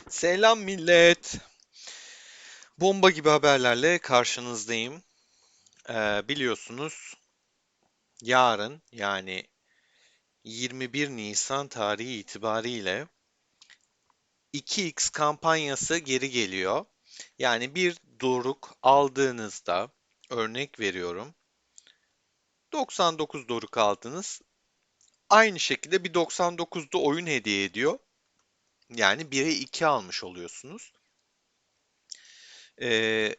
Selam millet. Bomba gibi haberlerle karşınızdayım. Biliyorsunuz yarın yani 21 Nisan tarihi itibariyle 2x kampanyası geri geliyor. Yani bir doruk aldığınızda örnek veriyorum 99 doruk aldınız. Aynı şekilde bir 99'da oyun hediye ediyor. Yani 1'e 2 almış oluyorsunuz.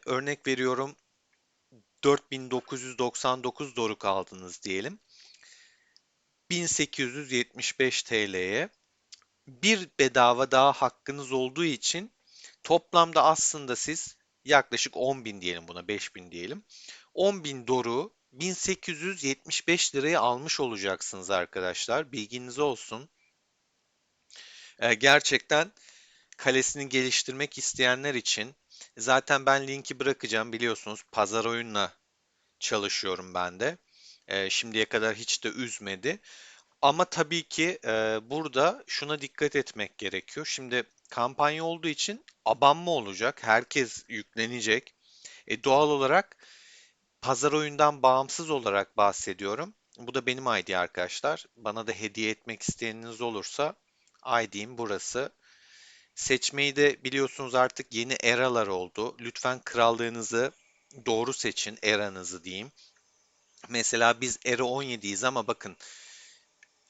Örnek veriyorum 4999 doruk aldınız diyelim. 1875 TL'ye bir bedava daha hakkınız olduğu için toplamda aslında siz yaklaşık 10.000 diyelim buna 5.000 diyelim. 10.000 doru 1875 liraya almış olacaksınız arkadaşlar. Bilginiz olsun. Gerçekten kalesini geliştirmek isteyenler için zaten ben linki bırakacağım biliyorsunuz pazar oyunla çalışıyorum ben de. Şimdiye kadar hiç de üzmedi. Ama tabii ki burada şuna dikkat etmek gerekiyor. Şimdi kampanya olduğu için abanma olacak. Herkes yüklenecek. Doğal olarak pazar oyundan bağımsız olarak bahsediyorum. Bu da benim ID arkadaşlar. Bana da hediye etmek isteyeniniz olursa ID'm burası. Seçmeyi de biliyorsunuz artık yeni eralar oldu. Lütfen krallığınızı doğru seçin, eranızı diyeyim. Mesela biz era 17'yiz ama bakın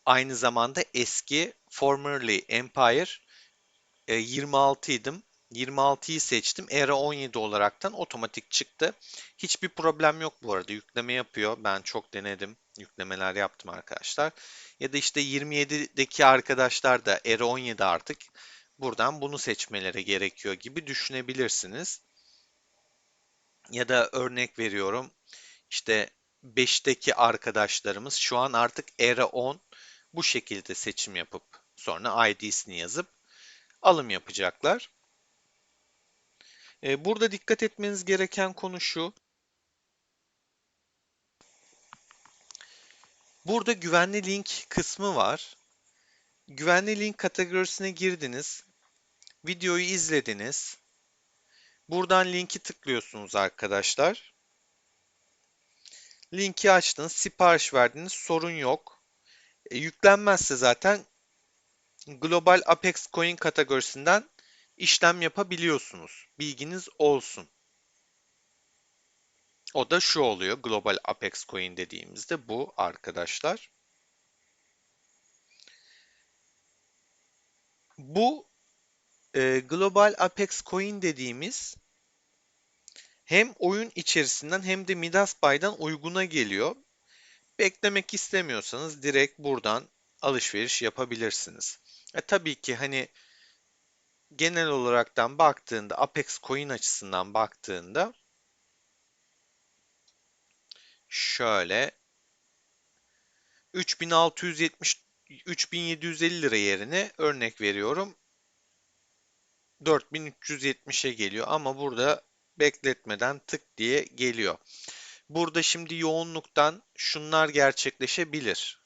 aynı zamanda eski formerly Empire 26 idim. 26'yı seçtim. Era 17 olaraktan otomatik çıktı. Hiçbir problem yok bu arada. Yükleme yapıyor. Ben çok denedim. Yüklemeler yaptım arkadaşlar. Ya da işte 27'deki arkadaşlar da Era 17 artık. Buradan bunu seçmeleri gerekiyor gibi düşünebilirsiniz. Ya da örnek veriyorum. İşte 5'teki arkadaşlarımız şu an artık Era 10 bu şekilde seçim yapıp sonra ID'sini yazıp alım yapacaklar. Burada dikkat etmeniz gereken konu şu. Burada güvenli link kısmı var. Güvenli link kategorisine girdiniz. Videoyu izlediniz. Buradan linki tıklıyorsunuz arkadaşlar. Linki açtınız, sipariş verdiniz, sorun yok. Yüklenmezse zaten Global Apex Coin kategorisinden işlem yapabiliyorsunuz. Bilginiz olsun. O da şu oluyor. Global Apex Coin dediğimizde bu arkadaşlar. Bu Global Apex Coin dediğimiz hem oyun içerisinden hem de Midas Buy'dan uyguna geliyor. Beklemek istemiyorsanız direkt buradan alışveriş yapabilirsiniz. Tabii ki hani genel olaraktan baktığında Apex Coin açısından baktığında şöyle 3670 3750 lira yerine örnek veriyorum 4370'e geliyor ama burada bekletmeden tık diye geliyor. Burada şimdi yoğunluktan şunlar gerçekleşebilir.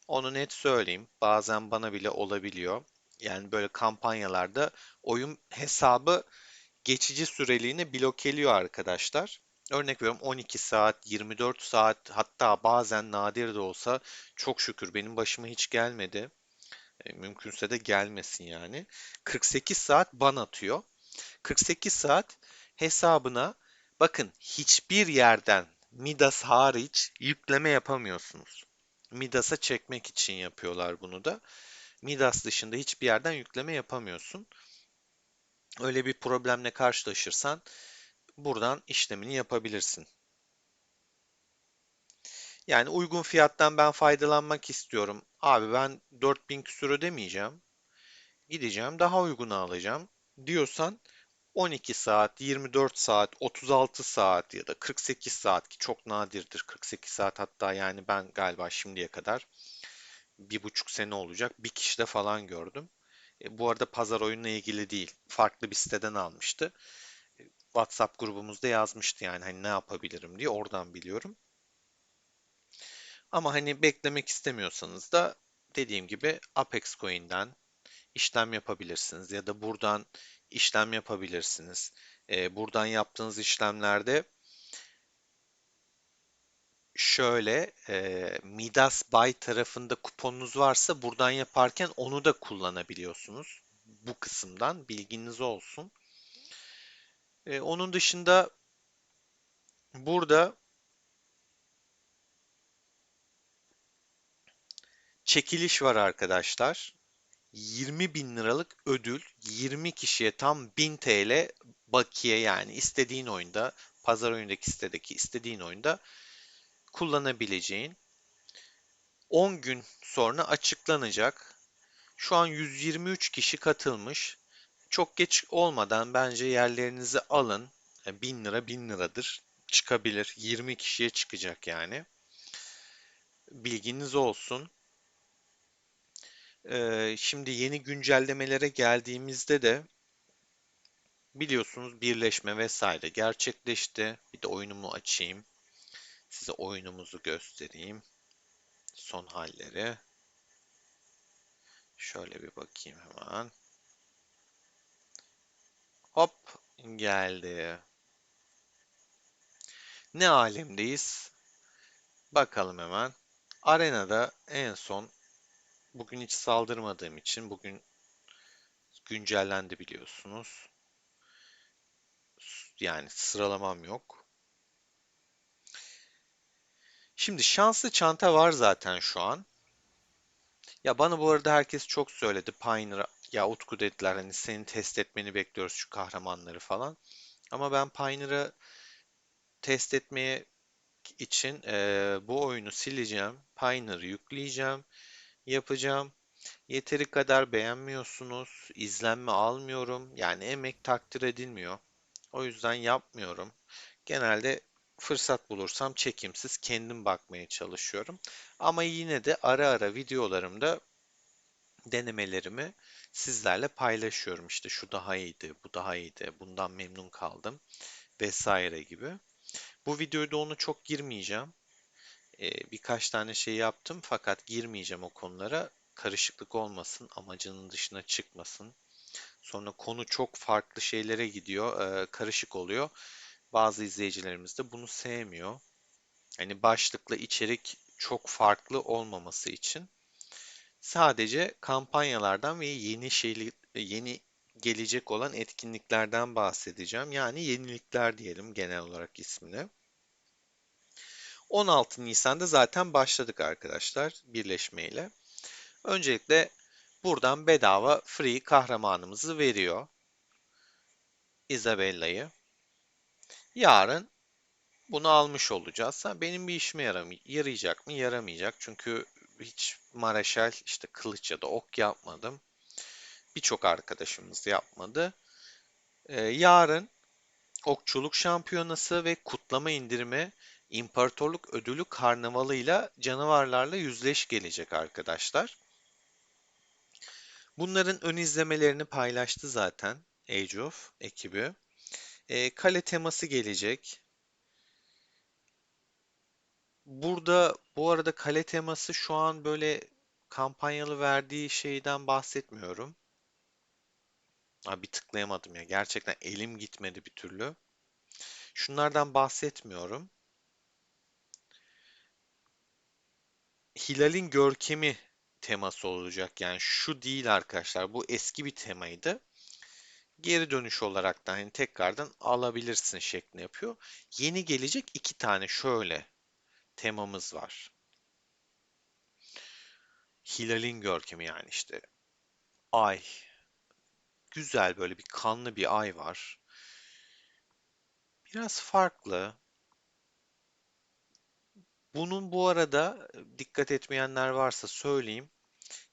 Onu net söyleyeyim. Bazen bana bile olabiliyor. Yani böyle kampanyalarda oyun hesabı geçici süreliğine blokeliyor arkadaşlar. Örnek veriyorum 12 saat, 24 saat hatta bazen nadir de olsa çok şükür benim başıma hiç gelmedi. Mümkünse de gelmesin yani. 48 saat ban atıyor. 48 saat hesabına bakın hiçbir yerden Midas hariç yükleme yapamıyorsunuz. Midas'a çekmek için yapıyorlar bunu da. Midas dışında hiçbir yerden yükleme yapamıyorsun. Öyle bir problemle karşılaşırsan buradan işlemini yapabilirsin. Yani uygun fiyattan ben faydalanmak istiyorum. Abi ben 4000 küsür ödemeyeceğim. Gideceğim daha uygunu alacağım diyorsan 12 saat, 24 saat, 36 saat ya da 48 saat ki çok nadirdir 48 saat hatta yani ben galiba şimdiye kadar 1,5 sene olacak bir kişide falan gördüm. Bu arada pazar oyunla ilgili değil farklı bir siteden almıştı. WhatsApp grubumuzda yazmıştı yani hani ne yapabilirim diye oradan biliyorum. Ama hani beklemek istemiyorsanız da dediğim gibi Apex Coin'den işlem yapabilirsiniz ya da buradan işlem yapabilirsiniz. Buradan yaptığınız işlemlerde şöyle Midas Buy tarafında kuponunuz varsa buradan yaparken onu da kullanabiliyorsunuz. Bu kısımdan bilginiz olsun. Onun dışında burada çekiliş var arkadaşlar. 20 bin liralık ödül, 20 kişiye tam 1000 TL bakiye, yani istediğin oyunda, pazar oyundaki sitedeki istediğin oyunda kullanabileceğin. 10 gün sonra açıklanacak. Şu an 123 kişi katılmış. Çok geç olmadan bence yerlerinizi alın. 1000 lira 1000 liradır. Çıkabilir. 20 kişiye çıkacak yani. Bilginiz olsun. Şimdi yeni güncellemelere geldiğimizde de biliyorsunuz birleşme vesaire gerçekleşti. Bir de oyunumu açayım. Size oyunumuzu göstereyim. Son halleri. Şöyle bir bakayım hemen. Hop geldi. Ne alemdeyiz? Bakalım hemen. Arenada en son bugün hiç saldırmadığım için bugün güncellendi biliyorsunuz. Yani sıralamam yok. Şimdi şanslı çanta var zaten şu an. Ya bana bu arada herkes çok söyledi. Pioneer, ya Utku dediler hani seni test etmeni bekliyoruz şu kahramanları falan. Ama ben Pioneer'ı test etmeye için bu oyunu sileceğim. Pioneer'ı yükleyeceğim. Yapacağım. Yeteri kadar beğenmiyorsunuz. İzlenme almıyorum. Yani emek takdir edilmiyor. O yüzden yapmıyorum. Genelde fırsat bulursam çekimsiz kendim bakmaya çalışıyorum. Ama yine de ara ara videolarımda denemelerimi sizlerle paylaşıyorum. İşte şu daha iyiydi, bu daha iyiydi, bundan memnun kaldım vesaire gibi. Bu videoda onu çok girmeyeceğim. Birkaç tane şey yaptım fakat girmeyeceğim o konulara. Karışıklık olmasın, amacının dışına çıkmasın. Sonra konu çok farklı şeylere gidiyor, karışık oluyor. Bazı izleyicilerimiz de bunu sevmiyor. Hani başlıkla içerik çok farklı olmaması için sadece kampanyalardan ve yeni gelecek olan etkinliklerden bahsedeceğim. Yani yenilikler diyelim genel olarak ismini. 16 Nisan'da zaten başladık arkadaşlar birleşmeyle. Öncelikle buradan bedava free kahramanımızı veriyor. Isabella'yı. Yarın bunu almış olacağız. Ha, benim bir işime yarayacak mı? Yaramayacak. Çünkü hiç Maraşal işte kılıç ya da ok yapmadım. Birçok arkadaşımız yapmadı. Yarın Okçuluk Şampiyonası ve kutlama indirimi İmparatorluk Ödülü Karnavalı'yla canavarlarla yüzleş gelecek arkadaşlar. Bunların ön izlemelerini paylaştı zaten Age of ekibi. Kale teması gelecek. Burada bu arada kale teması şu an böyle kampanyalı verdiği şeyden bahsetmiyorum. Bir tıklayamadım ya. Gerçekten elim gitmedi bir türlü. Şunlardan bahsetmiyorum. Hilal'in görkemi teması olacak. Yani şu değil arkadaşlar. Bu eski bir temaydı. Geri dönüş olarak da hani tekrardan alabilirsin şeklinde yapıyor. Yeni gelecek iki tane şöyle temamız var. Hilal'in görkemi, yani işte ay. Güzel böyle bir kanlı bir ay var. Biraz farklı. Bunun bu arada dikkat etmeyenler varsa söyleyeyim.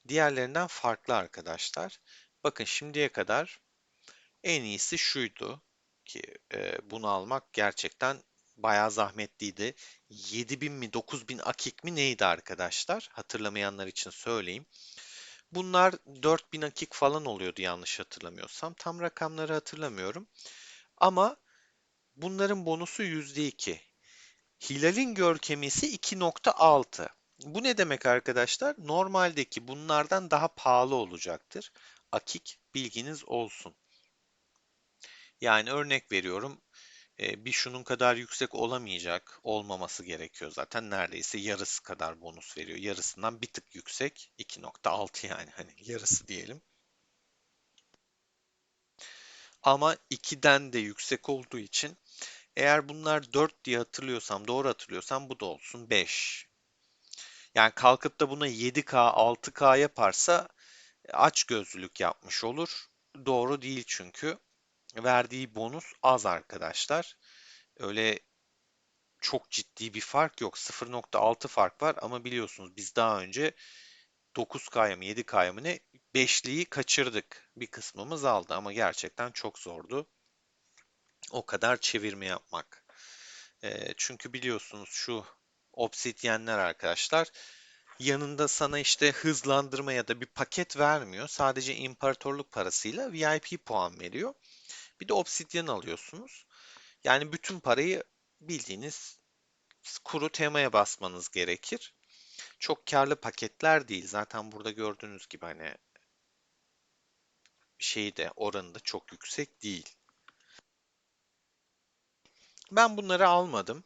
Diğerlerinden farklı arkadaşlar. Bakın şimdiye kadar en iyisi şuydu ki bunu almak gerçekten bayağı zahmetliydi. 7000 mi 9000 akik mi neydi arkadaşlar? Hatırlamayanlar için söyleyeyim. Bunlar 4000 akik falan oluyordu yanlış hatırlamıyorsam. Tam rakamları hatırlamıyorum. Ama bunların bonusu %2. Hilal'in görkemi ise 2.6. Bu ne demek arkadaşlar? Normaldeki bunlardan daha pahalı olacaktır. akik, bilginiz olsun. Yani örnek veriyorum, bir şunun kadar yüksek olamayacak, olmaması gerekiyor zaten. Neredeyse yarısı kadar bonus veriyor. Yarısından bir tık yüksek, 2,6 yani hani yarısı diyelim. Ama 2'den de yüksek olduğu için eğer bunlar 4 diye hatırlıyorsam, doğru hatırlıyorsam bu da olsun 5. Yani kalkıp da buna 7K, 6K yaparsa açgözlülük yapmış olur. Doğru değil çünkü. Verdiği bonus az arkadaşlar. Öyle çok ciddi bir fark yok. 0,6 fark var ama biliyorsunuz biz daha önce 9K'ya mı 7K'ya mı ne 5'liyi kaçırdık. Bir kısmımız aldı ama gerçekten çok zordu. O kadar çevirme yapmak. Çünkü biliyorsunuz şu obsidyenler arkadaşlar yanında sana işte hızlandırma ya da bir paket vermiyor. Sadece imparatorluk parasıyla VIP puan veriyor. Bir de obsidyen alıyorsunuz. Yani bütün parayı bildiğiniz kuru temaya basmanız gerekir. Çok karlı paketler değil. Zaten burada gördüğünüz gibi hani şeyi de oranı da çok yüksek değil. Ben bunları almadım.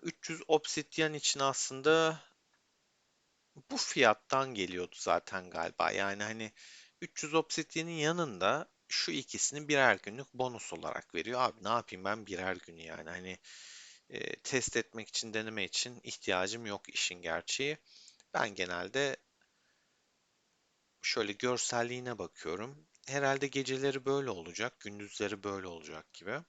300 obsidyen için aslında bu fiyattan geliyordu zaten galiba. Yani hani 300 obsidyenin yanında şu ikisini birer günlük bonus olarak veriyor. Abi ne yapayım ben birer günü yani hani test etmek için deneme için ihtiyacım yok işin gerçeği. Ben genelde şöyle görselliğine bakıyorum. Herhalde geceleri böyle olacak, gündüzleri böyle olacak gibi.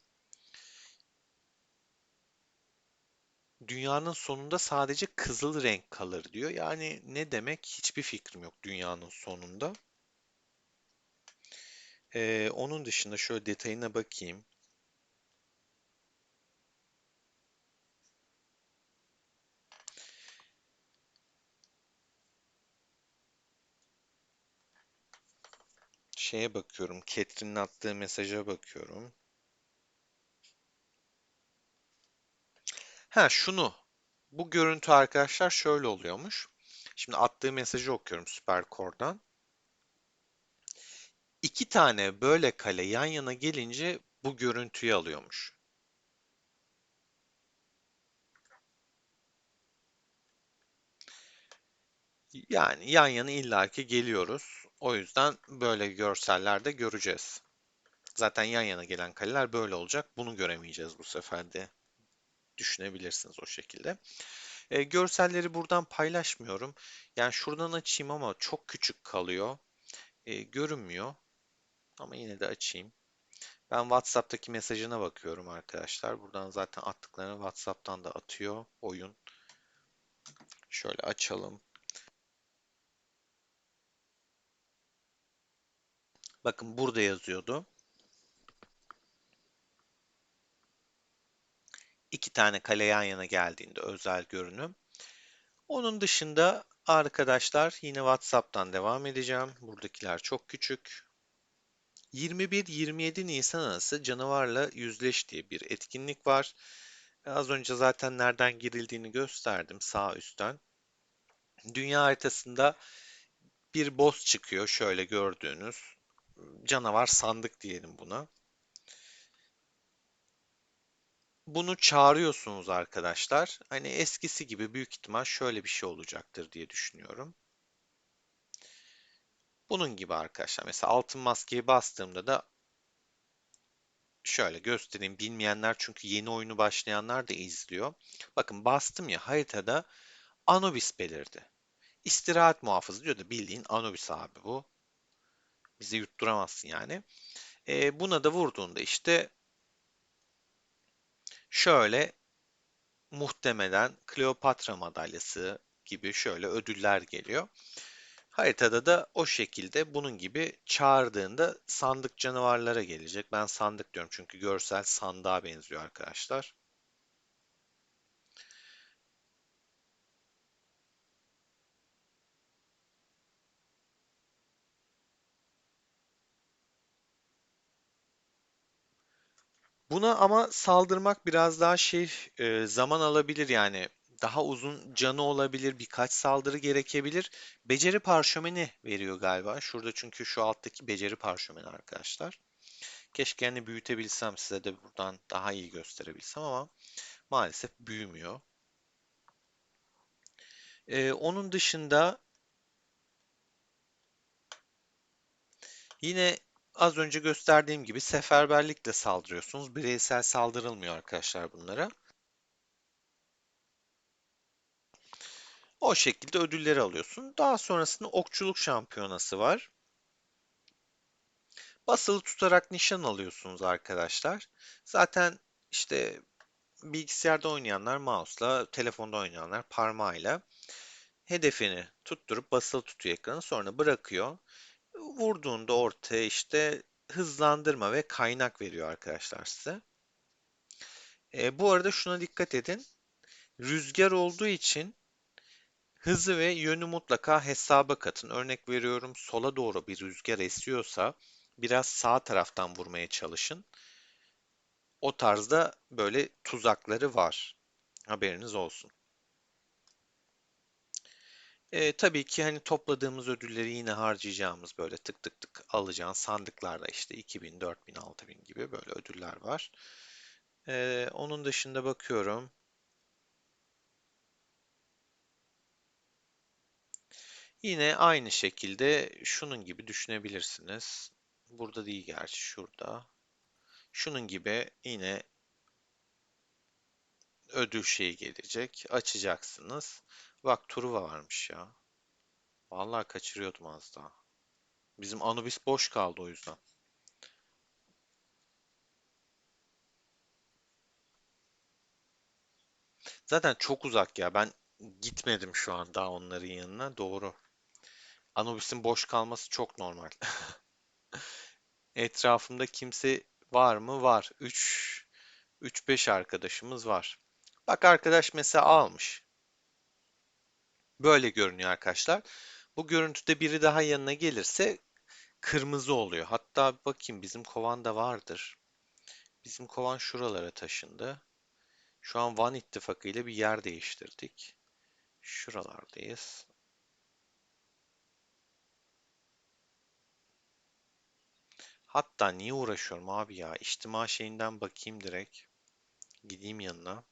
Dünyanın sonunda sadece kızıl renk kalır diyor. Yani ne demek hiçbir fikrim yok dünyanın sonunda. Onun dışında şöyle detayına bakayım. Şeye bakıyorum. Catherine'in attığı mesaja bakıyorum. Ha şunu. Bu görüntü arkadaşlar şöyle oluyormuş. Şimdi attığı mesajı okuyorum Supercore'dan. İki tane böyle kale yan yana gelince bu görüntüyü alıyormuş. Yani yan yana illaki geliyoruz. O yüzden böyle görseller de göreceğiz. Zaten yan yana gelen kaleler böyle olacak. Bunu göremeyeceğiz bu sefer de. Düşünebilirsiniz o şekilde. Görselleri buradan paylaşmıyorum. Yani şuradan açayım ama çok küçük kalıyor. Görünmüyor. Ama yine de açayım. Ben WhatsApp'taki mesajına bakıyorum arkadaşlar. Buradan zaten attıklarını WhatsApp'tan da atıyor oyun. Şöyle açalım. Bakın burada yazıyordu. İki tane kale yan yana geldiğinde özel görünüm. Onun dışında arkadaşlar yine WhatsApp'tan devam edeceğim. Buradakiler çok küçük. 21-27 Nisan arası canavarla yüzleş diye bir etkinlik var. Az önce zaten nereden girildiğini gösterdim sağ üstten. Dünya haritasında bir boss çıkıyor şöyle gördüğünüz. Canavar sandık diyelim buna. Bunu çağırıyorsunuz arkadaşlar. Hani eskisi gibi büyük ihtimal şöyle bir şey olacaktır diye düşünüyorum. Bunun gibi arkadaşlar. Mesela altın maskeyi bastığımda da şöyle göstereyim. Bilmeyenler çünkü yeni oyunu başlayanlar da izliyor. Bakın bastım ya haritada Anubis belirdi. İstirahat muhafızı diyor da bildiğin Anubis abi bu. Bizi yutturamazsın yani. Buna da vurduğunda işte şöyle muhtemelen Kleopatra madalyası gibi şöyle ödüller geliyor. Haritada da o şekilde bunun gibi çağırdığında sandık canavarlara gelecek. Ben sandık diyorum çünkü görsel sandığa benziyor arkadaşlar. Buna ama saldırmak biraz daha zaman alabilir yani. Daha uzun canı olabilir, birkaç saldırı gerekebilir. Beceri parşömeni veriyor galiba. Şurada çünkü şu alttaki beceri parşömeni arkadaşlar. Keşke hani büyütebilsem size de buradan daha iyi gösterebilsem ama maalesef büyümüyor. Onun dışında yine az önce gösterdiğim gibi seferberlikle saldırıyorsunuz. Bireysel saldırılmıyor arkadaşlar bunlara. O şekilde ödülleri alıyorsun. Daha sonrasında okçuluk şampiyonası var. Basılı tutarak nişan alıyorsunuz arkadaşlar. Zaten işte bilgisayarda oynayanlar mouse'la, telefonda oynayanlar parmağıyla hedefini tutturup basılı tutuyor ekranı sonra bırakıyor. Vurduğunda ortaya işte hızlandırma ve kaynak veriyor arkadaşlar size. Bu arada şuna dikkat edin. Rüzgar olduğu için hızı ve yönü mutlaka hesaba katın. Örnek veriyorum sola doğru bir rüzgar esiyorsa biraz sağ taraftan vurmaya çalışın. O tarzda böyle tuzakları var. Haberiniz olsun. Tabii ki hani topladığımız ödülleri yine harcayacağımız böyle tık tık tık alacağın sandıklarda işte 2000, 4000, 6000 gibi böyle ödüller var. Onun dışında bakıyorum. Yine aynı şekilde şunun gibi düşünebilirsiniz. Burada değil gerçi şurada. Şunun gibi yine ödül şeyi gelecek. Açacaksınız. Bak Truva varmış ya. Vallahi kaçırıyordum az daha. Bizim Anubis boş kaldı o yüzden. Zaten çok uzak ya. Ben gitmedim şu an daha onların yanına. Doğru. Anubis'in boş kalması çok normal. Etrafımda kimse var mı? Var. 3-5 arkadaşımız var. Bak arkadaş mesela almış. Böyle görünüyor arkadaşlar. Bu görüntüde biri daha yanına gelirse kırmızı oluyor. Hatta bakayım bizim kovan da vardır. Bizim kovan şuralara taşındı. Şu an Van İttifakı ile bir yer değiştirdik. Şuralardayız. Hatta niye uğraşıyorum abi ya? İçtima şeyinden bakayım direkt. Gideyim yanına.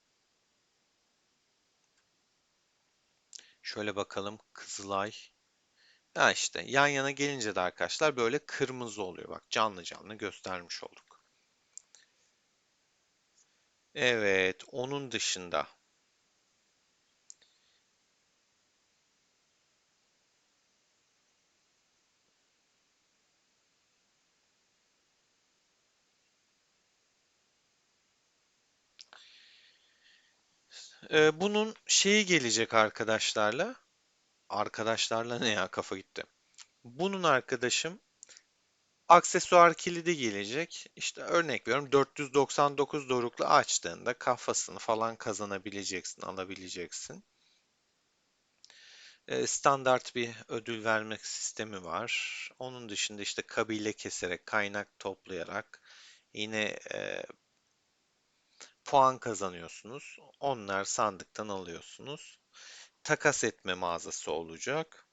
Şöyle bakalım Kızılay. Ha işte yan yana gelince de arkadaşlar böyle kırmızı oluyor. Bak canlı canlı göstermiş olduk. Evet, onun dışında bunun şeyi gelecek arkadaşlarla. Arkadaşlarla ne ya kafa gitti. Bunun arkadaşım aksesuar kilidi gelecek. İşte örnek veriyorum 499 doruklu açtığında kafasını falan kazanabileceksin, alabileceksin. Standart bir ödül vermek sistemi var. Onun dışında işte kabile keserek, kaynak toplayarak yine puan kazanıyorsunuz. Onlar sandıktan alıyorsunuz. Takas etme mağazası olacak.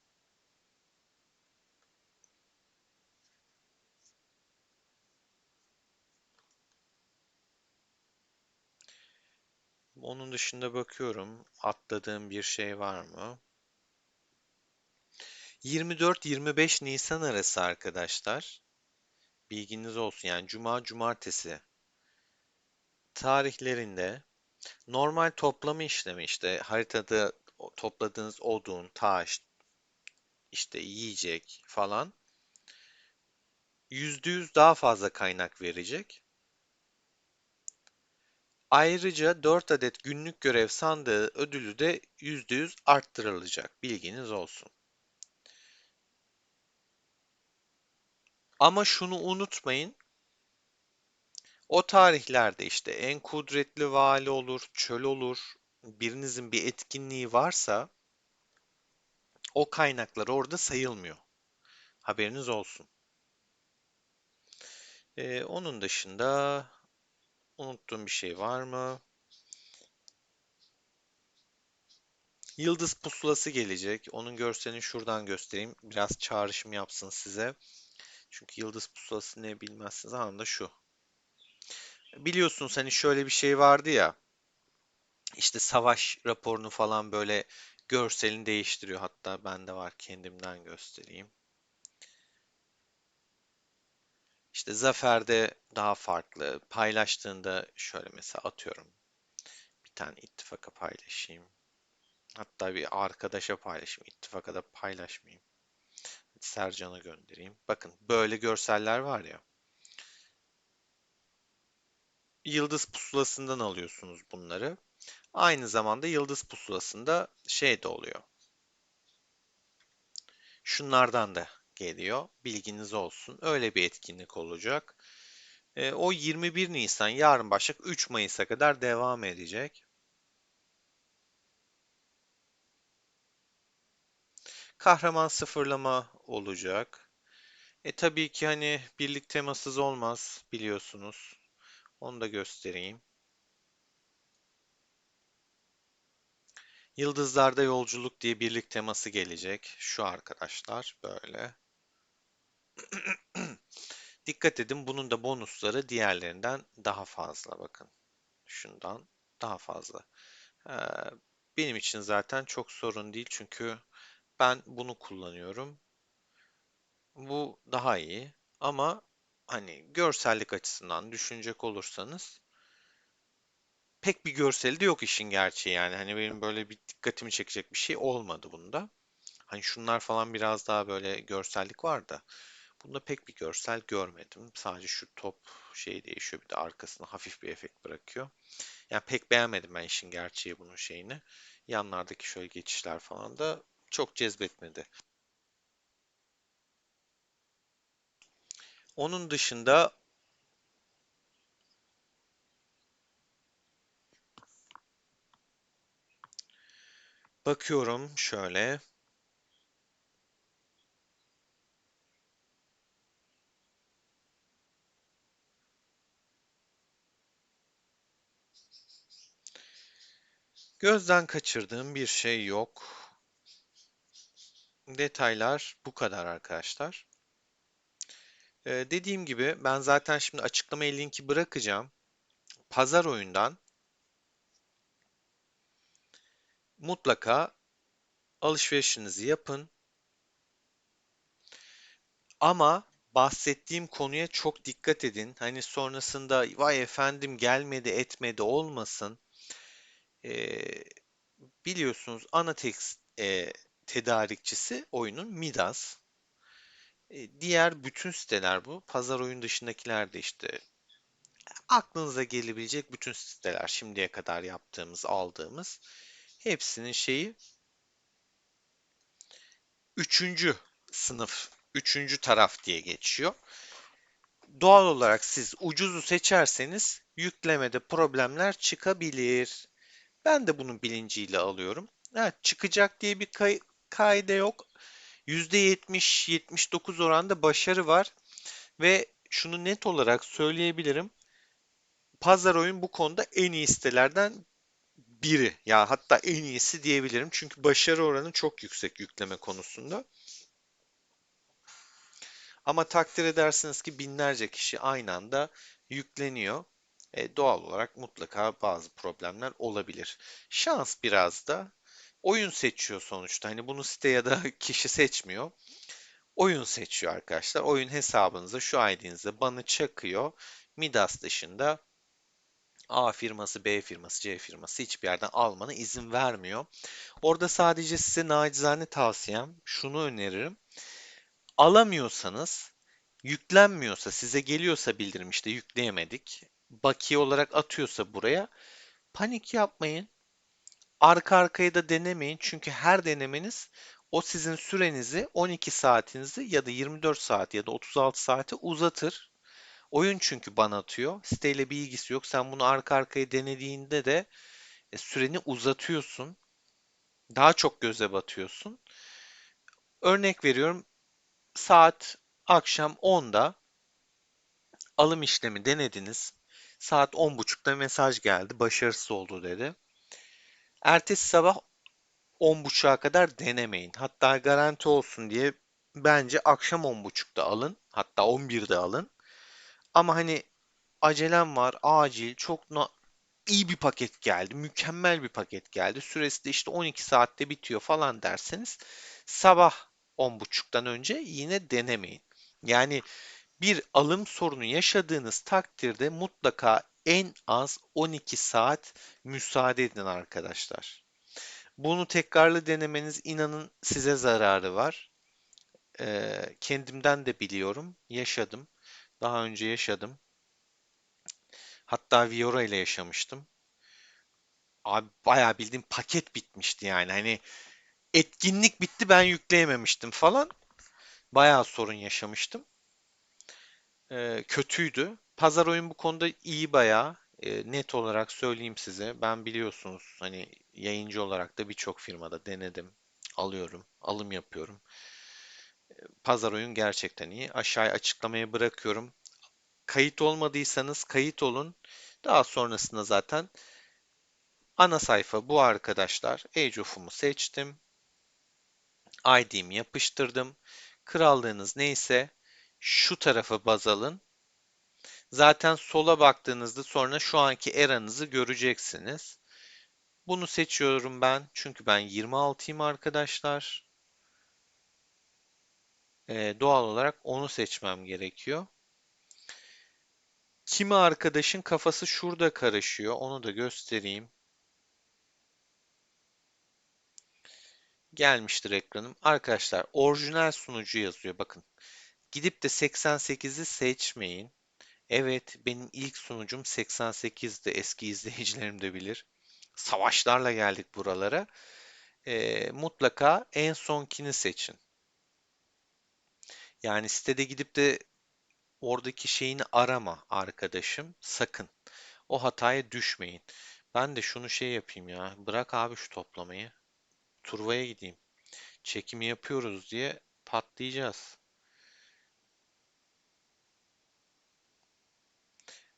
Onun dışında bakıyorum atladığım bir şey var mı? 24-25 Nisan arası arkadaşlar. Bilginiz olsun yani cuma cumartesi tarihlerinde normal toplama işlemi işte haritada topladığınız odun, taş, işte yiyecek falan %100 daha fazla kaynak verecek. Ayrıca 4 adet günlük görev sandığı ödülü de %100 arttırılacak. Bilginiz olsun. Ama şunu unutmayın. O tarihlerde işte en kudretli vali olur, çöl olur. Birinizin bir etkinliği varsa o kaynaklar orada sayılmıyor. Haberiniz olsun. Onun dışında unuttuğum bir şey var mı? Yıldız pusulası gelecek. Onun görselini şuradan göstereyim. Biraz çağrışım yapsın size. Çünkü yıldız pusulası ne bilmezsiniz. Anında şu. Biliyorsunuz hani şöyle bir şey vardı ya. İşte savaş raporunu falan böyle görselini değiştiriyor. Hatta bende var, kendimden göstereyim. İşte zaferde daha farklı. Paylaştığında şöyle mesela atıyorum. Bir tane ittifaka paylaşayım. Hatta bir arkadaşa paylaşayım. İttifaka da paylaşmayayım. Sercan'a göndereyim. Bakın böyle görseller var ya. Yıldız pusulasından alıyorsunuz bunları. Aynı zamanda yıldız pusulasında şey de oluyor. Şunlardan da geliyor. Bilginiz olsun. Öyle bir etkinlik olacak. O 21 Nisan yarın başlayacak. 3 Mayıs'a kadar devam edecek. Kahraman sıfırlama olacak. Tabii ki hani birlik temasız olmaz biliyorsunuz. Onu da göstereyim. Yıldızlarda Yolculuk diye birlik teması gelecek. Şu arkadaşlar böyle. Dikkat edin, bunun da bonusları diğerlerinden daha fazla, bakın. Şundan daha fazla. Ee, Benim için zaten çok sorun değil çünkü ben bunu kullanıyorum. Bu daha iyi ama hani görsellik açısından düşünecek olursanız pek bir görseli de yok işin gerçeği yani. Hani benim böyle bir dikkatimi çekecek bir şey olmadı bunda. Hani şunlar falan biraz daha böyle görsellik var da bunda pek bir görsel görmedim. Sadece şu top şey değişiyor, bir de arkasına hafif bir efekt bırakıyor. Yani pek beğenmedim ben işin gerçeği bunun şeyini. Yanlardaki şöyle geçişler falan da çok cezbetmedi. Onun dışında bakıyorum şöyle. Gözden kaçırdığım bir şey yok. Detaylar bu kadar arkadaşlar. Dediğim gibi ben zaten şimdi açıklamaya linki bırakacağım. Pazar oyundan mutlaka alışverişinizi yapın. Ama bahsettiğim konuya çok dikkat edin. Hani sonrasında vay efendim gelmedi etmedi olmasın. Ee, Biliyorsunuz ana tedarikçisi oyunun Midas. Diğer bütün siteler bu. Pazar oyun dışındakiler de işte aklınıza gelebilecek bütün siteler şimdiye kadar yaptığımız, aldığımız hepsinin şeyi üçüncü sınıf, üçüncü taraf diye geçiyor. Doğal olarak siz ucuzu seçerseniz yüklemede problemler çıkabilir. Ben de bunun bilinciyle alıyorum. Evet, çıkacak diye bir kaide yok. %70-79 oranda başarı var ve şunu net olarak söyleyebilirim. Pazar oyun bu konuda en iyi sitelerden biri. Ya hatta en iyisi diyebilirim. Çünkü başarı oranı çok yüksek yükleme konusunda. Ama takdir edersiniz ki binlerce kişi aynı anda yükleniyor. Doğal olarak mutlaka bazı problemler olabilir. Şans biraz da oyun seçiyor sonuçta. Hani bunu site ya da kişi seçmiyor. Oyun seçiyor arkadaşlar. Oyun hesabınıza şu ID'nize banı çakıyor. Midas dışında A firması, B firması, C firması hiçbir yerden almana izin vermiyor. Orada sadece size nacizane tavsiyem şunu öneririm. Alamıyorsanız, yüklenmiyorsa, size geliyorsa bildirim işte yükleyemedik, bakiye olarak atıyorsa buraya, panik yapmayın. Arka arkaya da denemeyin çünkü her denemeniz o sizin sürenizi 12 saatinizi ya da 24 saat ya da 36 saate uzatır. Oyun çünkü bana atıyor. Siteyle bir ilgisi yok. Sen bunu arka arkaya denediğinde de süreni uzatıyorsun. Daha çok göze batıyorsun. Örnek veriyorum. Saat akşam 10'da alım işlemi denediniz. Saat 10.30'da mesaj geldi. Başarısız oldu dedi. Ertesi sabah 10.30'a kadar denemeyin. Hatta garanti olsun diye bence akşam 10.30'da alın. Hatta 11'de alın. Ama hani acelem var, acil, iyi bir paket geldi, mükemmel bir paket geldi. Süresi de işte 12 saatte bitiyor falan derseniz sabah 10.30'dan önce yine denemeyin. Yani bir alım sorunu yaşadığınız takdirde mutlaka en az 12 saat müsaade edin arkadaşlar. Bunu tekrarlı denemeniz inanın size zararı var. Kendimden de biliyorum. Yaşadım. Daha önce yaşadım. Hatta Viora ile yaşamıştım. Abi bayağı bildiğim paket bitmişti yani. Hani etkinlik bitti ben yükleyememiştim falan. Bayağı sorun yaşamıştım. Kötüydü. Pazar oyun bu konuda iyi bayağı. Net olarak söyleyeyim size. Ben biliyorsunuz hani yayıncı olarak da birçok firmada denedim. Alıyorum, alım yapıyorum. Pazar oyun gerçekten iyi. Aşağıya açıklamaya bırakıyorum. Kayıt olmadıysanız kayıt olun. Daha sonrasında zaten ana sayfa bu arkadaşlar. Age of'umu seçtim. ID'mi yapıştırdım. Krallığınız neyse şu tarafa baz alın. Zaten sola baktığınızda sonra şu anki eranızı göreceksiniz. Bunu seçiyorum ben. Çünkü ben 26'yım arkadaşlar. Doğal olarak onu seçmem gerekiyor. Kimi arkadaşın kafası şurada karışıyor. Onu da göstereyim. Gelmiştir ekranım. Arkadaşlar orijinal sunucu yazıyor. Bakın. Gidip de 88'i seçmeyin. Evet, benim ilk sunucum 88'di. Eski izleyicilerim de bilir. Savaşlarla geldik buralara. Mutlaka en sonkini seçin. Yani sitede gidip de oradaki şeyini arama arkadaşım. Sakın. O hataya düşmeyin. Ben de şunu şey yapayım ya. Bırak abi şu toplamayı. Turvaya gideyim. Çekimi yapıyoruz diye patlayacağız.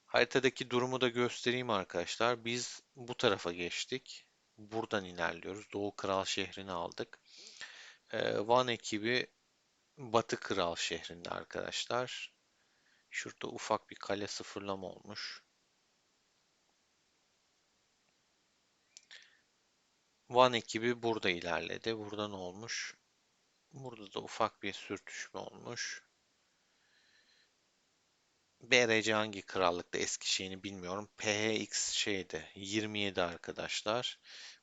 Haritadaki durumu da göstereyim arkadaşlar. Biz bu tarafa geçtik. Buradan ilerliyoruz. Doğu Kral şehrini aldık. Van ekibi Batı Kral şehrinde arkadaşlar. Şurada ufak bir kale sıfırlama olmuş. Van ekibi burada ilerledi. Burada ne olmuş? Burada da ufak bir sürtüşme olmuş. BRC hangi krallıkta eski şeyini bilmiyorum. PHX şeyde 27 arkadaşlar.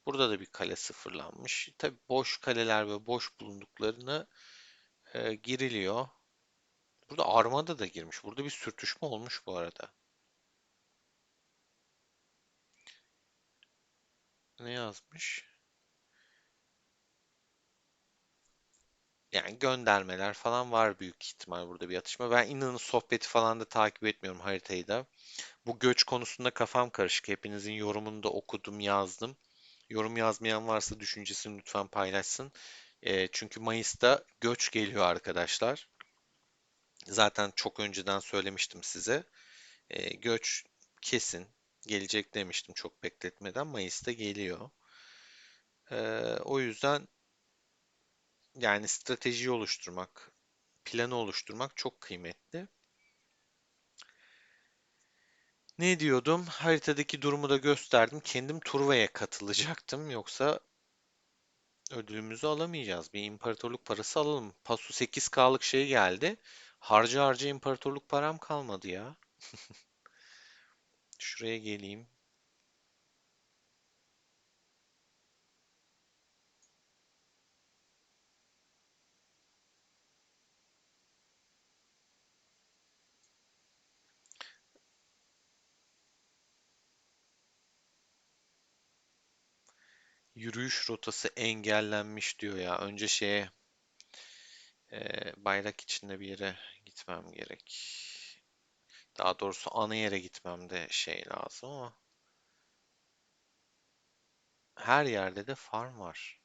Burada da bir kale sıfırlanmış. Tabi boş kaleler ve boş bulunduklarını giriliyor. Burada armada da girmiş. Burada bir sürtüşme olmuş bu arada. Ne yazmış? Yani göndermeler falan var büyük ihtimal burada bir atışma. Ben inanın sohbeti falan da takip etmiyorum haritayı da. Bu göç konusunda kafam karışık. Hepinizin yorumunu da okudum, yazdım. Yorum yazmayan varsa düşüncesini lütfen paylaşsın. Çünkü Mayıs'ta göç geliyor arkadaşlar. Zaten çok önceden söylemiştim size. Göç kesin gelecek demiştim çok bekletmeden. Mayıs'ta geliyor. O yüzden yani strateji oluşturmak, planı oluşturmak çok kıymetli. Ne diyordum? Haritadaki durumu da gösterdim. Kendim turnuvaya katılacaktım. Yoksa ödülümüzü alamayacağız. Bir imparatorluk parası alalım. Pasu 8K'lık şey geldi. Harca harca imparatorluk param kalmadı ya. Şuraya geleyim. Yürüyüş rotası engellenmiş diyor ya. Önce bayrak içinde bir yere gitmem gerek. Daha doğrusu ana yere gitmem de şey lazım ama her yerde de farm var.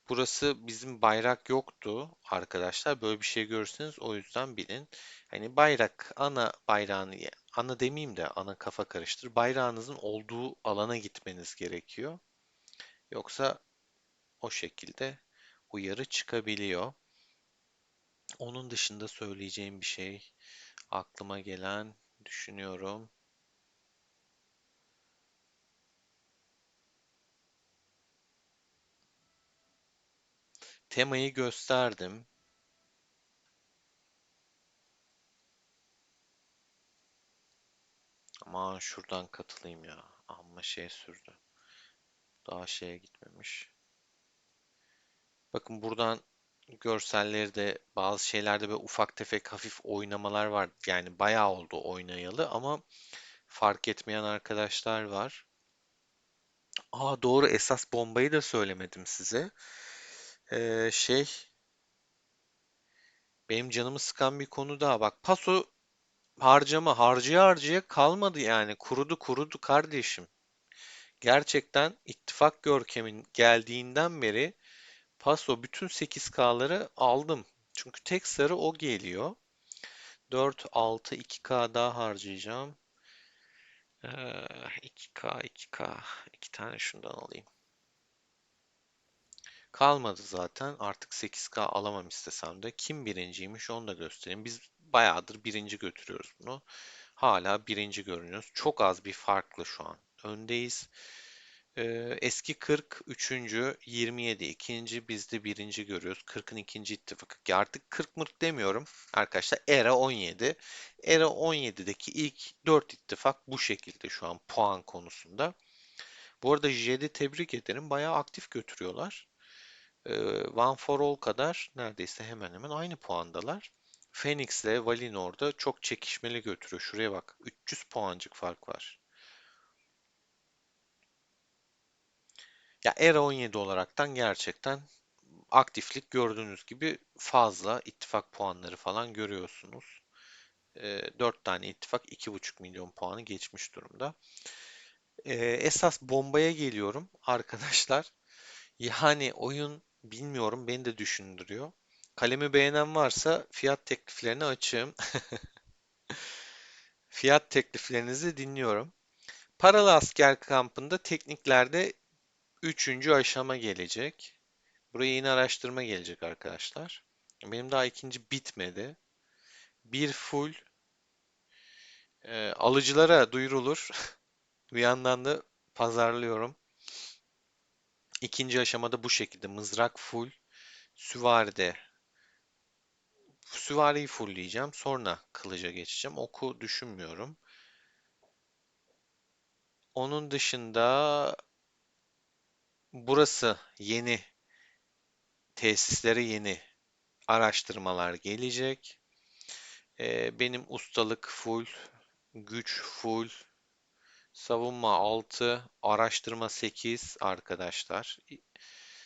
Burası bizim bayrak yoktu arkadaşlar. Böyle bir şey görürseniz o yüzden bilin. Hani bayrak ana bayrağını ana demeyeyim de ana kafa karıştır. Bayrağınızın olduğu alana gitmeniz gerekiyor. Yoksa o şekilde uyarı çıkabiliyor. Onun dışında söyleyeceğim bir şey aklıma gelen düşünüyorum. Temayı gösterdim. Ama şuradan katılayım ya. Amma şey sürdü. Daha şeye gitmemiş. Bakın buradan görselleri de bazı şeylerde böyle ufak tefek hafif oynamalar var. Yani bayağı oldu oynayalı ama fark etmeyen arkadaşlar var. Aa doğru, esas bombayı da söylemedim size. Şey, benim canımı sıkan bir konu daha. Bak, paso harcama harcaya harcaya kalmadı yani. Kurudu kurudu kardeşim. Gerçekten ittifak görkemin geldiğinden beri paso bütün 8K'ları aldım. Çünkü tek sarı o geliyor. 4, 6, 2K daha harcayacağım. 2K, 2K. İki tane şundan alayım. Kalmadı zaten. Artık 8K alamam istesem de. Kim birinciymiş onu da göstereyim. Biz bayağıdır birinci götürüyoruz bunu. Hala birinci görünüyoruz. Çok az bir farklı şu an. Öndeyiz. Eski 40 üçüncü, 27 ikinci, biz de birinci görüyoruz. 40'ın ikinci ittifakı. Ki artık 40 mırk demiyorum arkadaşlar. Era 17. Era 17'deki ilk 4 ittifak bu şekilde şu an puan konusunda. Bu arada Jed'i tebrik ederim. Bayağı aktif götürüyorlar. One for All kadar neredeyse hemen hemen aynı puandalar. Phoenix'le Valinor'da çok çekişmeli götürüyor. Şuraya bak. 300 puancık fark var. Ya Era 17 olaraktan gerçekten aktiflik gördüğünüz gibi fazla ittifak puanları falan görüyorsunuz. 4 tane ittifak 2,5 milyon puanı geçmiş durumda. Esas bombaya geliyorum arkadaşlar. Yani oyun bilmiyorum, beni de düşündürüyor. Kalemi beğenen varsa fiyat tekliflerini açığım. Fiyat tekliflerinizi dinliyorum. Paralı asker kampında tekniklerde üçüncü aşama gelecek. Buraya yine araştırma gelecek arkadaşlar. Benim daha ikinci bitmedi. Bir full alıcılara duyurulur. Bir yandan da pazarlıyorum. İkinci aşamada bu şekilde mızrak full. Süvaride süvariyi fullleyeceğim. Sonra kılıca geçeceğim. Oku düşünmüyorum. Onun dışında burası yeni. Tesislere yeni araştırmalar gelecek. Benim ustalık full. Güç full. Savunma 6, araştırma 8 arkadaşlar.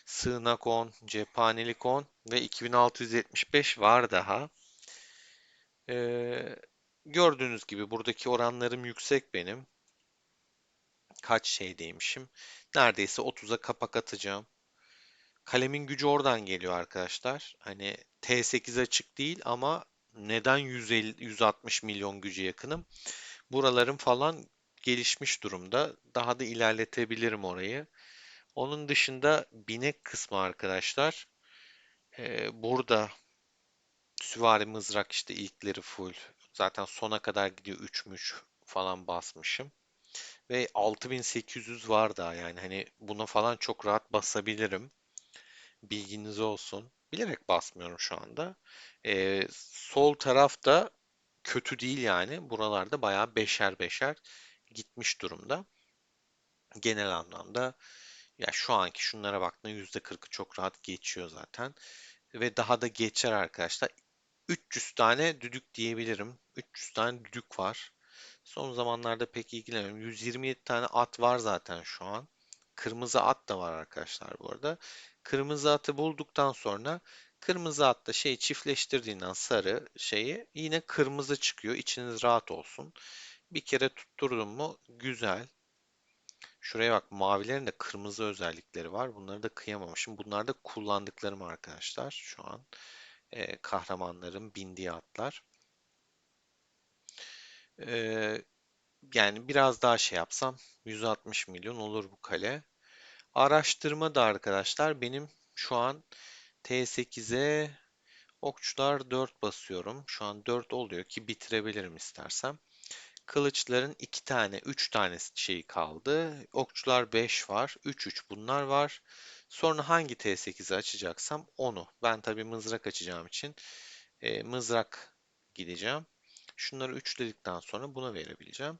Sığınak 10, cephanelik 10 ve 2675 var daha. Ee, Gördüğünüz gibi buradaki oranlarım yüksek benim. Kaç şeydeymişim? Neredeyse 30'a kapak atacağım. Kalemin gücü oradan geliyor arkadaşlar. Hani T8 açık değil ama neden 150, 160 milyon gücü yakınım? Buralarım falan gelişmiş durumda. Daha da ilerletebilirim orayı. Onun dışında binek kısmı arkadaşlar. Burada süvari mızrak işte ilkleri full. Zaten sona kadar gidiyor 3 müç falan basmışım. Ve 6800 var daha, yani hani buna falan çok rahat basabilirim. Bilginiz olsun. Bilerek basmıyorum şu anda. Sol tarafta kötü değil yani. Buralarda bayağı beşer beşer gitmiş durumda. Genel anlamda ya şu anki şunlara baktığında %40'ı çok rahat geçiyor zaten. Ve daha da geçer arkadaşlar. 300 tane düdük diyebilirim. 300 tane düdük var. Son zamanlarda pek ilgilenmiyorum. 127 tane at var zaten şu an. Kırmızı at da var arkadaşlar bu arada. Kırmızı atı bulduktan sonra kırmızı atta şey çiftleştirdiğinden sarı şeyi yine kırmızı çıkıyor. İçiniz rahat olsun. Bir kere tutturdum mu güzel. Şuraya bak, mavilerin de kırmızı özellikleri var. Bunları da kıyamamışım. Bunlar da kullandıklarım arkadaşlar şu an. Kahramanların bindiği atlar. Ee, Yani biraz daha şey yapsam 160 milyon olur bu kale. Araştırma da arkadaşlar benim şu an T8'e okçular 4 basıyorum. Şu an 4 oluyor ki bitirebilirim istersem. Kılıçların 2 tane, 3 tane şeyi kaldı. Okçular 5 var. 3-3 bunlar var. Sonra hangi T8'i açacaksam onu. Ben tabii mızrak açacağım için mızrak gideceğim. Şunları üçledikten sonra buna verebileceğim.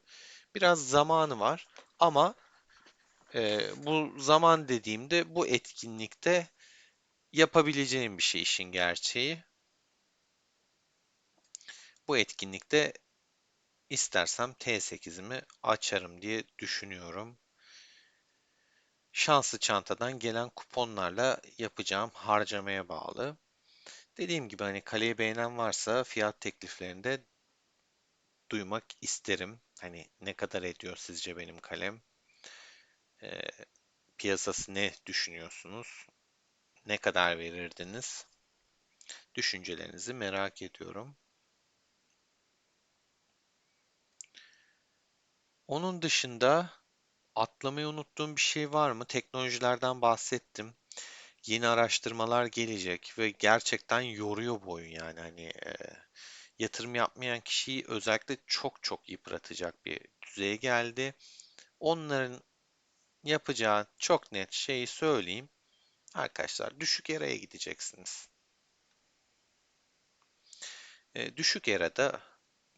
Biraz zamanı var ama bu zaman dediğimde bu etkinlikte yapabileceğim bir şey işin gerçeği. Bu etkinlikte istersem T8'imi açarım diye düşünüyorum. Şanslı çantadan gelen kuponlarla yapacağım harcamaya bağlı. Dediğim gibi hani kaleyi beğenen varsa fiyat tekliflerinde duymak isterim. Hani ne kadar ediyor sizce benim kalem? Ee, Piyasası ne düşünüyorsunuz? Ne kadar verirdiniz? Düşüncelerinizi merak ediyorum. Onun dışında atlamayı unuttuğum bir şey var mı? Teknolojilerden bahsettim. Yeni araştırmalar gelecek ve gerçekten yoruyor bu oyun yani hani yatırım yapmayan kişiyi özellikle çok çok yıpratacak bir düzeye geldi. Onların yapacağı çok net şeyi söyleyeyim. Arkadaşlar düşük era'ya gideceksiniz. Düşük erada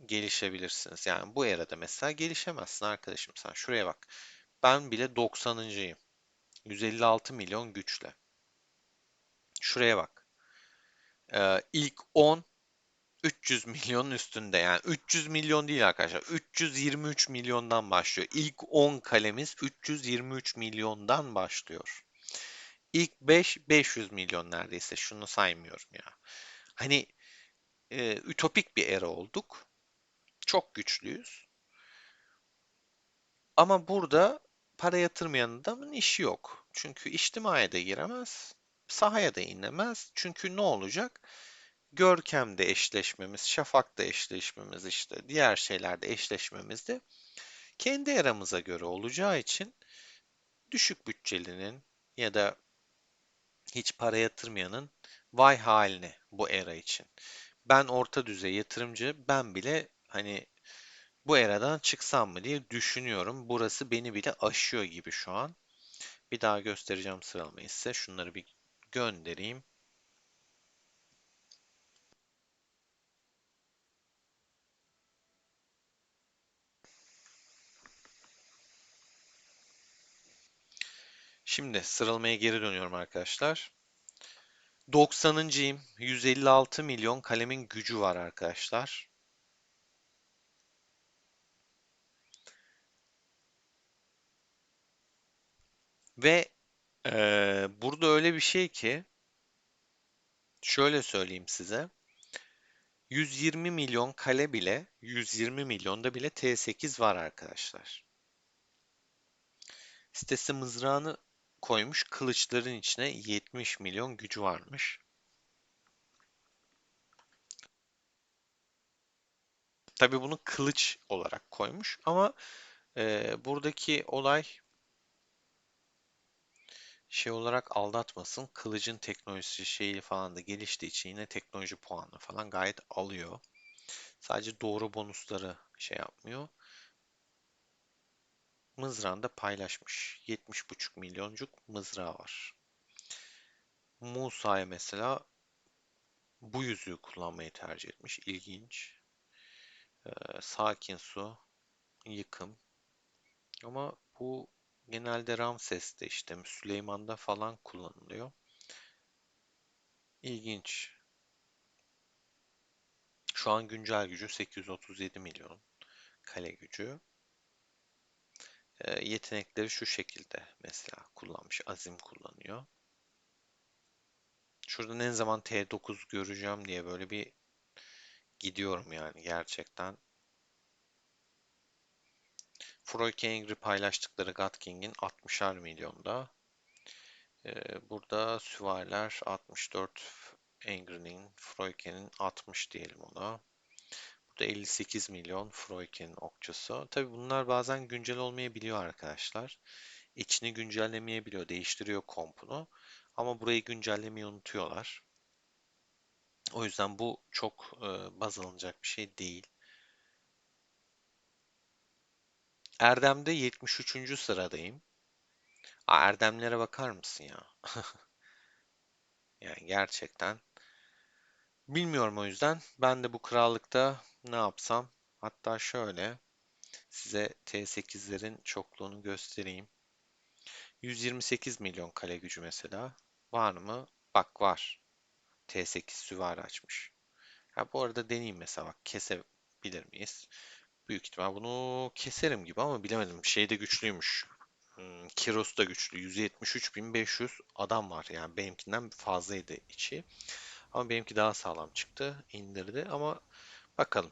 gelişebilirsiniz. Yani bu erada mesela gelişemezsin arkadaşım sen. Şuraya bak. Ben bile 90'ıncıyım. 156 milyon güçle. Şuraya bak. İlk 10 300 milyonun üstünde yani 300 milyon değil arkadaşlar. 323 milyondan başlıyor. İlk 10 kalemiz 323 milyondan başlıyor. İlk 5 500 milyon neredeyse. Şunu saymıyorum ya. Hani ütopik bir era olduk. Çok güçlüyüz. Ama burada para yatırmayan adamın işi yok. Çünkü içtimaya da giremez, sahaya da inemez. Çünkü ne olacak? Görkem'de eşleşmemiz, Şafak'ta eşleşmemiz işte diğer şeylerde eşleşmemiz de kendi eramıza göre olacağı için düşük bütçelinin ya da hiç para yatırmayanın vay haline bu era için. Ben orta düzey yatırımcı, ben bile hani bu eradan çıksam mı diye düşünüyorum. Burası beni bile aşıyor gibi şu an. Bir daha göstereceğim sıralamayı size. Şunları bir göndereyim. Şimdi sıralamaya geri dönüyorum arkadaşlar. 90'ıncıyım. 156 milyon kalemin gücü var arkadaşlar. Ve burada öyle bir şey ki şöyle söyleyeyim size. 120 milyon kale bile 120 milyonda bile T8 var arkadaşlar. Sitesi mızrağını koymuş kılıçların içine 70 milyon gücü varmış. Tabii bunu kılıç olarak koymuş ama buradaki olay şey olarak aldatmasın. Kılıcın teknolojisi şeyi falan da geliştiği için yine teknoloji puanı falan gayet alıyor. Sadece doğru bonusları şey yapmıyor. Mızrağını da paylaşmış. 70,5 milyoncuk mızrağı var. Musa'ya mesela bu yüzüğü kullanmayı tercih etmiş. İlginç. Sakin su, yıkım. Ama bu genelde Ramses'te işte Süleyman'da falan kullanılıyor. İlginç. Şu an güncel gücü 837 milyon kale gücü. Yetenekleri şu şekilde mesela kullanmış. Azim kullanıyor. Şurada ne zaman T9 göreceğim diye böyle bir gidiyorum yani gerçekten. Froyke Angry paylaştıkları God King'in 60'ar milyonda. Burada süvariler 64 Angry'nin, Froyke'nin 60 diyelim ona. Bu da 58 milyon Freuchen'in okçusu. Tabii bunlar bazen güncel olmayabiliyor arkadaşlar. İçini güncellemeyebiliyor, değiştiriyor kompunu. Ama burayı güncellemeyi unutuyorlar. O yüzden bu çok baz alınacak bir şey değil. Erdem'de 73. sıradayım. Erdemlere bakar mısın ya? Yani gerçekten. Bilmiyorum o yüzden. Ben de bu krallıkta ne yapsam? Hatta şöyle size T8'lerin çokluğunu göstereyim. 128 milyon kale gücü mesela. Var mı? Bak var. T8 süvari açmış. Ha bu arada deneyeyim mesela bak kesebilir miyiz? Büyük ihtimal bunu keserim gibi ama bilemedim. Şey de güçlüymüş. Kiros da güçlü. 173.500 adam var. Yani benimkinden fazlaydı içi. Ama benimki daha sağlam çıktı. İndirdi ama bakalım.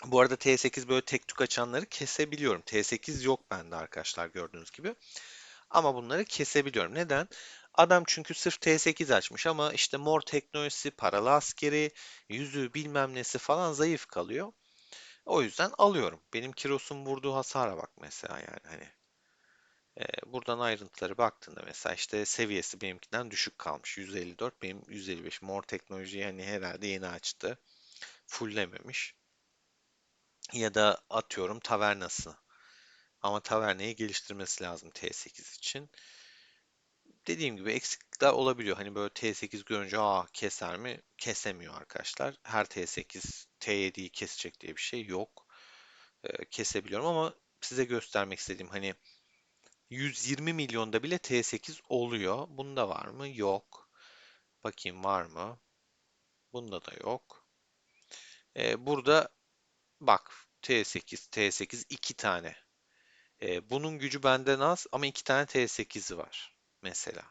Bu arada T8 böyle tek tük açanları kesebiliyorum. T8 yok bende arkadaşlar gördüğünüz gibi. Ama bunları kesebiliyorum. Neden? Adam çünkü sırf T8 açmış ama işte mor teknolojisi, paralı askeri, yüzüğü bilmem nesi falan zayıf kalıyor. O yüzden alıyorum. Benim Kiros'un vurduğu hasara bak mesela yani hani. Buradan ayrıntıları baktığında mesela işte seviyesi benimkinden düşük kalmış. 154 benim 155. Mor teknolojiyi hani herhalde yeni açtı. Fulllememiş. Ya da atıyorum tavernası. Ama tavernayı geliştirmesi lazım T8 için. Dediğim gibi eksiklikler olabiliyor. Hani böyle T8 görünce keser mi? Kesemiyor arkadaşlar. Her T8 T7'yi kesecek diye bir şey yok. Kesebiliyorum ama size göstermek istediğim hani 120 milyonda bile T8 oluyor. Bunda var mı? Yok. Bakayım var mı? Bunda da yok. Burada bak T8, T8 iki tane. Bunun gücü benden az ama iki tane T8'i var mesela.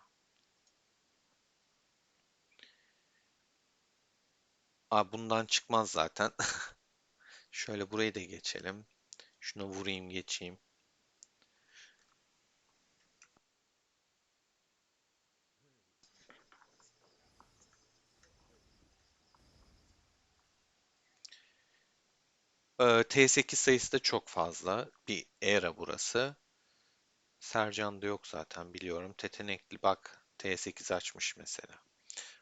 Bundan çıkmaz zaten. Şöyle burayı da geçelim. Şuna vurayım geçeyim. T8 sayısı da çok fazla. Bir era burası. Sercan da yok zaten biliyorum. Tetenekli bak T8 açmış mesela.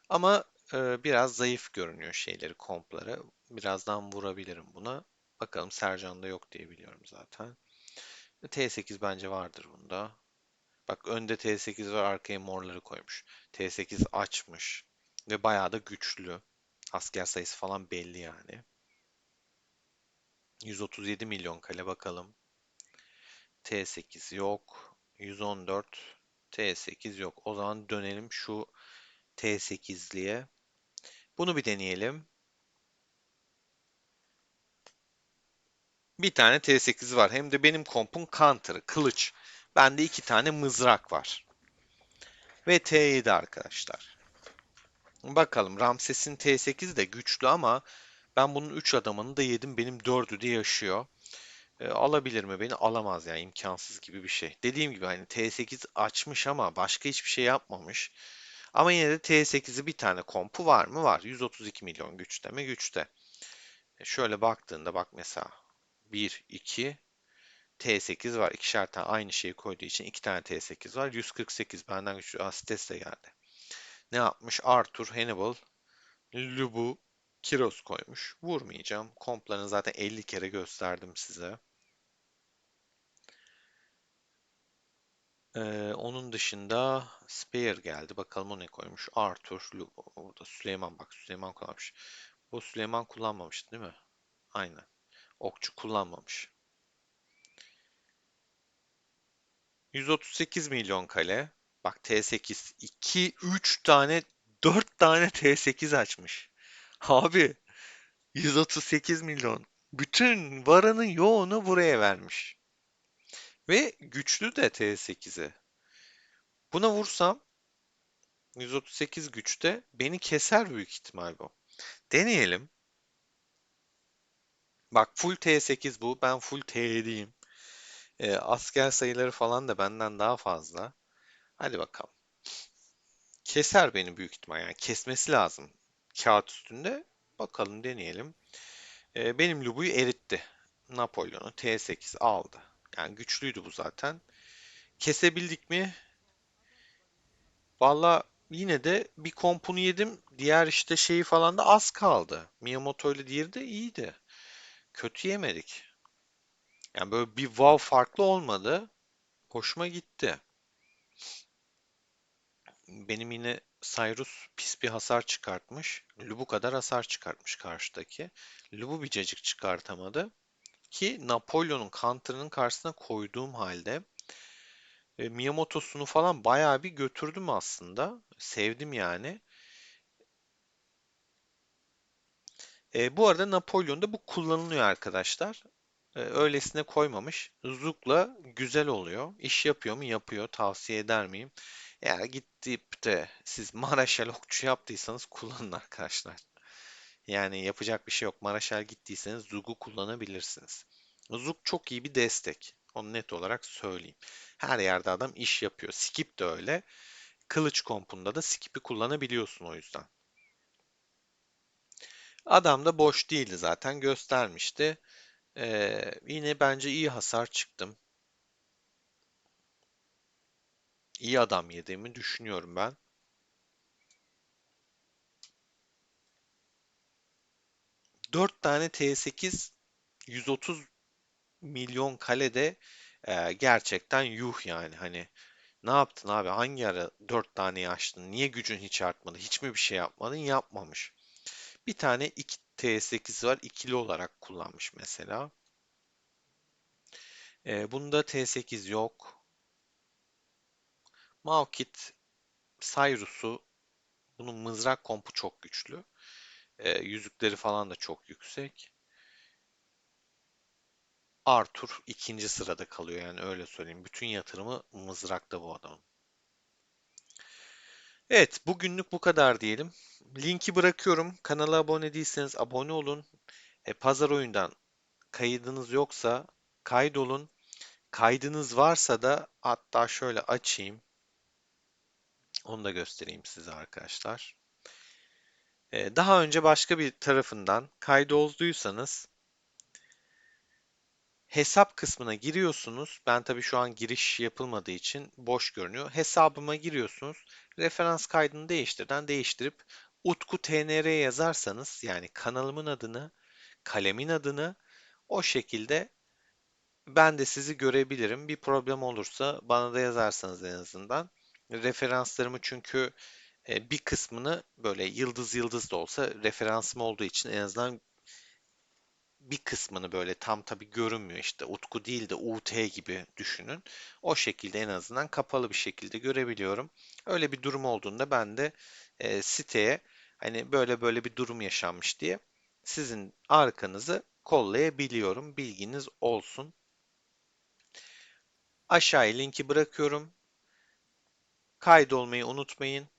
Ama biraz zayıf görünüyor şeyleri, kompları. Birazdan vurabilirim buna. Bakalım Sercan'da yok diye biliyorum zaten. T8 bence vardır bunda. Bak önde T8 var, arkaya morları koymuş. T8 açmış ve bayağı da güçlü. Asker sayısı falan belli yani. 137 milyon kale bakalım. T8 yok. 114 T8 yok. O zaman dönelim şu T8'liye. Bunu bir deneyelim. Bir tane T8 var. Hem de benim kompun counter'ı, kılıç. Bende iki tane mızrak var. Ve T7 arkadaşlar. Bakalım Ramses'in T8 de güçlü ama ben bunun 3 adamını da yedim. Benim 4'ü de yaşıyor. Alabilir mi beni? Alamaz yani imkansız gibi bir şey. Dediğim gibi hani T8 açmış ama başka hiçbir şey yapmamış. Ama yine de T8'i bir tane kompu var mı? Var. 132 milyon güçte mi? Güçte. Şöyle baktığında bak mesela 1, 2, T8 var. İkişer tane aynı şeyi koyduğu için iki tane T8 var. 148 benden güçlü. Astes de geldi. Ne yapmış? Arthur, Hannibal, Lubu, Kiros koymuş. Vurmayacağım. Komplarını zaten 50 kere gösterdim size. Onun dışında Spear geldi. Bakalım o ne koymuş. Arthur, Lubu. Burada Süleyman bak. Süleyman kullanmış. Bu Süleyman kullanmamıştı değil mi? Aynen. Okçu kullanmamış. 138 milyon kale. Bak T8. 2, 3 tane, 4 tane T8 açmış. Abi 138 milyon. Bütün varını yoğunu buraya vermiş. Ve güçlü de T8'i. Buna vursam 138 güçte beni keser büyük ihtimal bu. Deneyelim. Bak full T8 bu. Ben full T7'yim. Asker sayıları falan da benden daha fazla. Hadi bakalım. Keser beni büyük ihtimal. Yani kesmesi lazım. Kağıt üstünde. Bakalım deneyelim. Benim Lubu'yu eritti. Napolyon'u T8 aldı. Yani güçlüydü bu zaten. Kesebildik mi? Valla yine de bir kompunu yedim. Diğer işte şeyi falan da az kaldı. Miyamoto ile diğeri de iyiydi. Kötü yemedik. Yani böyle bir wow farklı olmadı. Hoşuma gitti. Benim yine Cyrus pis bir hasar çıkartmış. Lubu kadar hasar çıkartmış karşıdaki. Lubu bir cacık çıkartamadı. Ki Napolyon'un counter'ının karşısına koyduğum halde Miyamoto'sunu falan bayağı bir götürdüm aslında. Sevdim yani. Bu arada Napolyon'da bu kullanılıyor arkadaşlar. Öylesine koymamış. Zouk'la güzel oluyor. İş yapıyor mu? Yapıyor. Tavsiye eder miyim? Eğer gidip de siz Maraşel okçu yaptıysanız kullanın arkadaşlar. Yani yapacak bir şey yok. Maraşel gittiyseniz Zouk'u kullanabilirsiniz. Zouk çok iyi bir destek. Onu net olarak söyleyeyim. Her yerde adam iş yapıyor. Skip de öyle. Kılıç kompunda da Skip'i kullanabiliyorsun o yüzden. Adam da boş değildi zaten göstermişti. Yine bence iyi hasar çıktım. İyi adam yediğimi düşünüyorum ben. 4 tane T8 130 milyon kalede gerçekten yuh yani hani ne yaptın abi hangi ara 4 tane açtın niye gücün hiç artmadı hiç mi bir şey yapmadın yapmamış. Bir tane 2 T8 var ikili olarak kullanmış mesela. Bunda T8 yok. Maokit Cyrus'u bunun mızrak kompu çok güçlü. Yüzükleri falan da çok yüksek. Arthur ikinci sırada kalıyor yani öyle söyleyeyim. Bütün yatırımı mızrakta bu adamın. Evet, bugünlük bu kadar diyelim. Linki bırakıyorum. Kanala abone değilseniz abone olun. Pazar oyundan kaydınız yoksa kaydolun. Kaydınız varsa da hatta şöyle açayım. Onu da göstereyim size arkadaşlar. Daha önce başka bir tarafından kaydolduysanız hesap kısmına giriyorsunuz. Ben tabii şu an giriş yapılmadığı için boş görünüyor. Hesabıma giriyorsunuz. Referans kaydını değiştirden değiştirip Utku TNR yazarsanız yani kanalımın adını, kalemin adını o şekilde ben de sizi görebilirim. Bir problem olursa bana da yazarsanız en azından. Referanslarımı çünkü bir kısmını böyle yıldız yıldız da olsa referansım olduğu için en azından bir kısmını böyle tam tabii görünmüyor işte Utku değil de UT gibi düşünün. O şekilde en azından kapalı bir şekilde görebiliyorum. Öyle bir durum olduğunda ben de siteye hani böyle böyle bir durum yaşanmış diye sizin arkanızı kollayabiliyorum. Bilginiz olsun. Aşağıya linki bırakıyorum. Kaydolmayı unutmayın.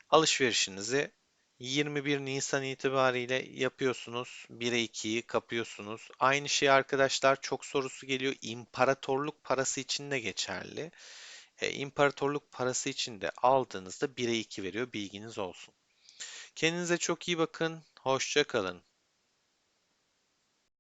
Alışverişinizi 21 Nisan itibariyle yapıyorsunuz. 1'e 2'yi kapıyorsunuz. Aynı şey arkadaşlar çok sorusu geliyor. İmparatorluk parası için de geçerli. İmparatorluk parası için de aldığınızda 1'e 2 veriyor. Bilginiz olsun. Kendinize çok iyi bakın. Hoşça kalın.